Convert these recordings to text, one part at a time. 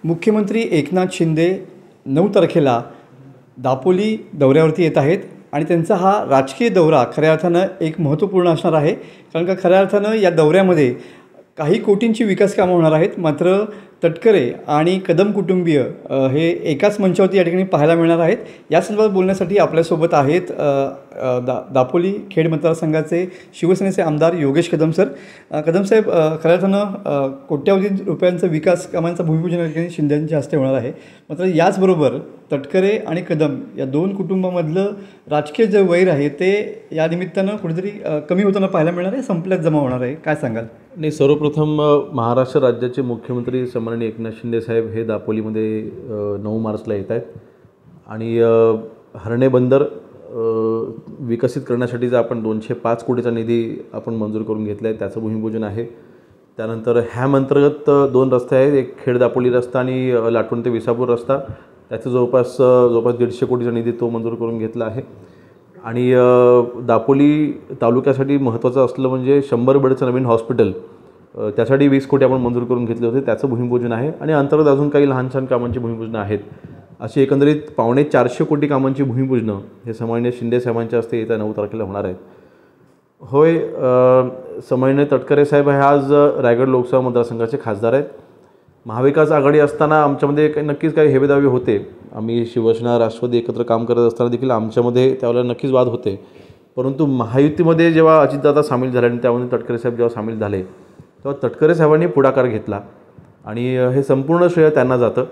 मुख्यमंत्री एकनाथ शिंदे 9 तारखेला दापोली दौऱ्यावरती येत आहेत आणि त्यांचा हा राजकीय दौरा खऱ्या अर्थानं एक महत्त्वपूर्ण असणार आहे. कारण का खऱ्या अर्थानं या दौऱ्यामध्ये काही कोटींची विकास कामं होणार आहेत. मात्र तटकरे आणि कदम कुटुंबीय हे एकाच मंचावरती या ठिकाणी पाहायला मिळणार आहेत. या संदर्भात बोलण्यासाठी आपल्यासोबत आहेत दापोली खेड मतदारसंघाचे शिवसेनेचे आमदार योगेश कदम सर. कदम साहेब, खऱ्या अर्थानं कोट्यावधी रुपयांचं विकास कामांचं भूमिपूजन या ठिकाणी शिंदेंच्या हस्ते होणार आहे. मात्र याचबरोबर तटकरे आणि कदम या दोन कुटुंबामधलं राजकीय जे वैर आहे ते या निमित्तानं कुठेतरी कमी होताना पाहायला मिळणार आहे, संपल्यात जमा होणार आहे. काय सांगाल? नाही, सर्वप्रथम महाराष्ट्र राज्याचे मुख्यमंत्री सन्माननीय एकनाथ शिंदे साहेब हे दापोलीमध्ये 9 मार्चला येत आहेत आणि हर्णे बंदर विकसित करण्यासाठीचा आपण 205 कोटीचा निधी आपण मंजूर करून घेतला आहे, त्याचं भूमिपूजन आहे. त्यानंतर ह्याम अंतर्गत 2 रस्ते आहेत, एक खेड दापोली रस्ता आणि लाटून ते विसापूर रस्ता. त्याचं जवळपास 150 कोटीचा निधी तो मंजूर करून घेतला आहे. आणि दापोली तालुक्यासाठी महत्त्वाचं असलं म्हणजे 100 बेडचं नवीन हॉस्पिटल, त्यासाठी 20 कोटी आपण मंजूर करून घेतले होते, त्याचं भूमिपूजन आहे. आणि अंतर्गत अजून काही लहान छान कामांची भूमिपूजनं आहेत. अशी एकंदरीत 450 कोटी कामांची भूमिपूजनं हे सन्माननीय शिंदे साहेबांच्या हस्ते येत्या 9 तारखेला होणार आहेत. होय, सन्माननीय तटकरे साहेब हे आज रायगड लोकसभा मतदारसंघाचे खासदार आहेत. महाविकास आघाडी असताना आमच्यामध्ये नक्कीच काही हेवेदावे होते. आम्ही शिवसेना राष्ट्रवादी एकत्र काम करत असताना देखील आमच्यामध्ये त्यावेळेला नक्कीच वाद होते. परंतु महायुतीमध्ये जेव्हा अजितदादा सामील झाले आणि त्यामध्ये तटकरे साहेब जेव्हा सामील झाले तेव्हा तटकरे साहेबांनी पुढाकार घेतला आणि हे संपूर्ण श्रेय त्यांना जातं.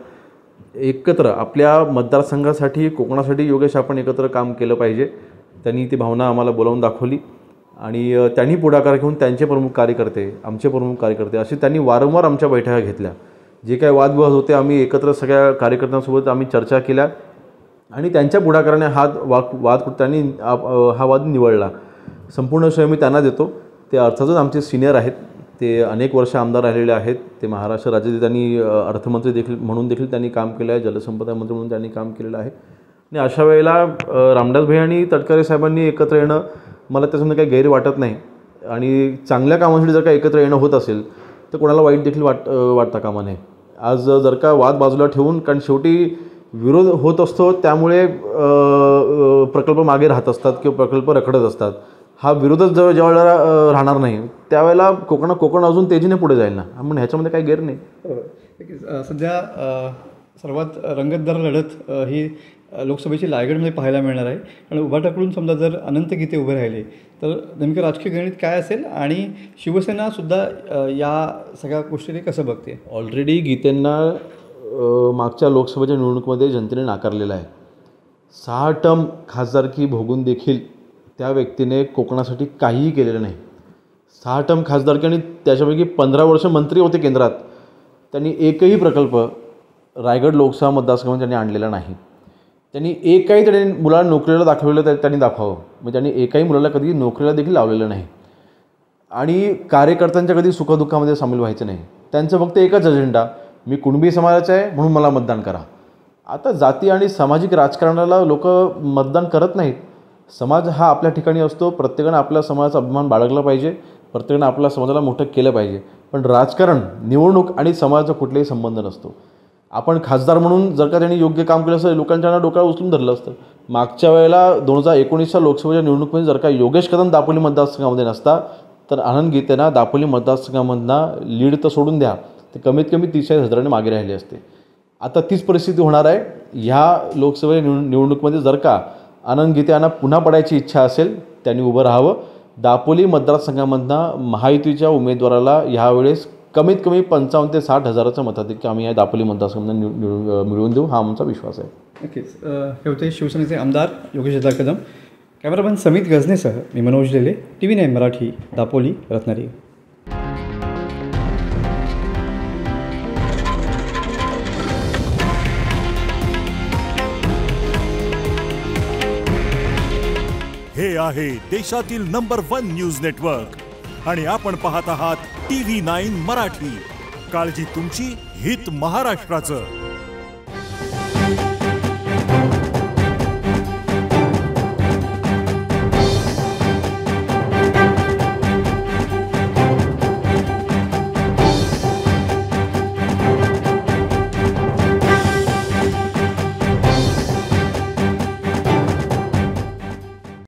एकत्र आपल्या मतदारसंघासाठी, कोकणासाठी योगेश आपण एकत्र काम केलं पाहिजे, त्यांनी ती भावना आम्हाला बोलावून दाखवली आणि त्यांनी पुढाकार घेऊन त्यांचे प्रमुख कार्यकर्ते, आमचे प्रमुख कार्यकर्ते असे त्यांनी वारंवार आमच्या बैठका घेतल्या. जे काही वादविवाद होते आम्ही एकत्र सगळ्या कार्यकर्त्यांसोबत आम्ही चर्चा केल्या आणि त्यांच्या पुढाकाराने त्यांनी हा वाद निवडला. संपूर्ण श्रेय मी त्यांना देतो. ते अर्थातच आमचे सिनियर आहेत, ते अनेक वर्ष आमदार राहिलेले आहेत. ते महाराष्ट्र राज्याचे त्यांनी अर्थमंत्री देखील म्हणून देखील त्यांनी काम केलं आहे, जलसंपदा मंत्री म्हणून त्यांनी काम केलेलं आहे. आणि अशा वेळेला रामदास भाई आणि तटकरे साहेबांनी एकत्र येणं मला त्याच्यामध्ये काही गैर वाटत नाही. आणि चांगल्या कामासाठी जर का एकत्र येणं होत असेल तर कोणाला वाईट देखील वाटता कामा नये. आज जर का वाद बाजूला ठेवून, कारण शेवटी विरोध होत असतो त्यामुळे प्रकल्प मागे राहत असतात किंवा प्रकल्प रखडत असतात. हा विरोधच ज्यावेळेला राहणार नाही त्यावेळेला कोकण अजून तेजीने पुढे जाईल ना, म्हणून ह्याच्यामध्ये काही गैर नाही. सध्या सर्वात रंगतदार लढत ही लोकसभेची रायगडमध्ये पाहायला मिळणार आहे. आणि उभाटाकडून समजा जर अनंत गीते उभे राहिले तर नेमकं राजकीय गणित काय असेल आणि शिवसेनासुद्धा या सगळ्या गोष्टी कसं बघते? ऑलरेडी गीतेंना मागच्या लोकसभेच्या निवडणुकीमध्ये जनतेने नाकारलेला आहे. 6 टर्म खासदारकी भोगून देखील त्या व्यक्तीने कोकणासाठी काहीही केलेलं नाही. 6 टर्म खासदारकी आणि त्याच्यापैकी 15 वर्ष मंत्री होते केंद्रात. त्यांनी एकही प्रकल्प रायगड लोकसभा मतदारसंघामध्ये त्यांनी आणलेला नाही. त्यांनी एकही त्यांनी मुलाला नोकरीला दाखवलेलं त्यांनी दाखवावं. म्हणजे त्यांनी एकाही मुलाला कधी नोकरीला देखील लावलेलं नाही आणि कार्यकर्त्यांच्या कधी सुखदुःखामध्ये सामील व्हायचं नाही. त्यांचं फक्त एकच अजेंडा, मी कुणबी समाजाचा आहे म्हणून मला मतदान करा. आता जाती आणि सामाजिक राजकारणाला लोक मतदान करत नाहीत. समाज हा आपल्या ठिकाणी असतो. प्रत्येकानं आपल्या समाजाचा अभिमान बाळगला पाहिजे, प्रत्येकानं आपल्या समाजाला मोठं केलं पाहिजे. पण राजकारण, निवडणूक आणि समाजाचा कुठलाही संबंध नसतो. आपण खासदार म्हणून जर का त्यांनी योग्य काम केलं असतं लोकांच्या डोक्याला उचलून धरलं असतं. मागच्या वेळेला 2019च्या लोकसभेच्या निवडणुकीमध्ये जर का योगेश कदम दापोली मतदारसंघामध्ये नसता तर आनंद गीतेंना दापोली मतदारसंघामधनं लीड तर सोडून द्या, ते कमीत कमी 30,000 मागे राहिले असते. आता तीच परिस्थिती होणार आहे. ह्या लोकसभा निवडणुकीमध्ये जर का आनंद गीते यांना पुन्हा पडायची इच्छा असेल त्यांनी उभं राहावं. दापोली मतदारसंघामधनं महायुतीच्या उमेदवाराला ह्यावेळेस कमीत कमी 55,000 ते 60,000चं मताधिक्य आम्ही या दापोली मतदारसंघामध्ये मिळवून देऊ, हा आमचा विश्वास आहे. नक्कीच. हे होते शिवसेनेचे आमदार योगेश कदम. कॅमेरामॅन समित गजनेसह मी मनोज लेले, TV9 मराठी, दापोली, रत्नागिरी. हे आहे देशातील नंबर 1 न्यूज नेटवर्क आणि आपण पाहत आहात TV9 मराठी. काळजी तुमची, हित महाराष्ट्राचं.